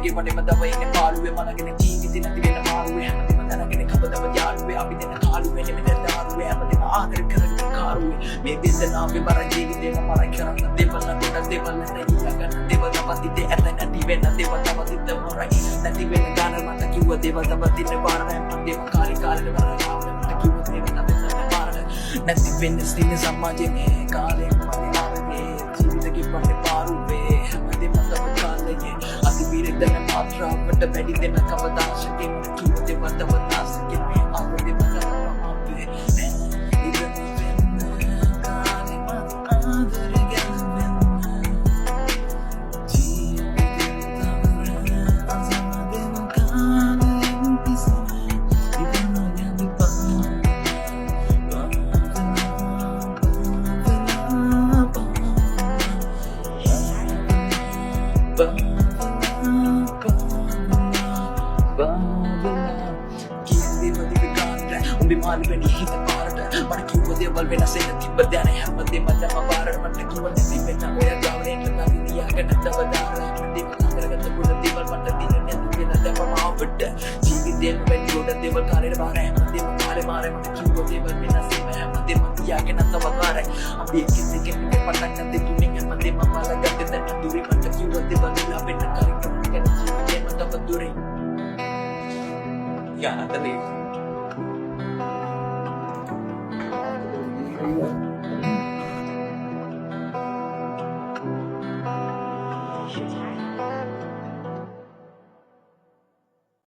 ජීවිතගේ වටේම දව ඉන්නේ පාළුවේ මලගෙන ජීවිතේ නැති වෙන මාරුවේ හැමදේම දැනගෙන කවදම යාළුවේ අපි දෙන කාළුවේ නෙමෙයි දාරුවේ හැමදේම ආදර කරගෙන කාරුවේ මේ වේදනාවේ බර ජීවිතේම මරයි කරන්න දෙවල් නැති දෙවල් නැති ගන්න දෙවල් තපතිතේ ඇත නැති වෙන දෙවල් තපතිත මොරයි නැති වෙන ගාන මත කිව්ව දෙවල් තපතිනේ බාර හැමදේම කාලේ කාලේ බර මට කිව්ව දෙවල් තපතිනේ බාර නැති වෙන ස්ත්‍රීන සමාජයේ කාලේ මම ආවේ ජීවිතේ වටේ පාරුවේ හැමදේම තම කාලේ අතිවිරෙක් දැන මාත්‍රාවට වැඩි දෙන කවදාශකින් කිව්ව දෙවල් තපතාසකින් මේ ආවේ මට අපේ මාළු වෙනි හිත පාරට මට කිව්ව දේවල් වෙනස් වෙන තිබ්බ දැන හැමදේම දැම පාරට මට කිව්ව නැති වෙන ඔය ගාවනේ නැති නියාගෙන තවදාලා දෙක කරගත්ත පුළ දේවල් මට දින නැති වෙන දැම මාවට ජීවිතේම වැඩි උඩ දේවල් කාලේ බාර හැමදේම කාලේ මාරේ මට කිව්ව දේවල් වෙනස් වෙන හැමදේම තියාගෙන තවදාලා අපි කිසිකෙම පටක් නැති තුنين හැමදේම මාලගත්තේ දැන් දුරි මට කිව්ව දේවල් ලැබෙන්න කරගෙන ජීවිතේම තව දුරි යා අතේ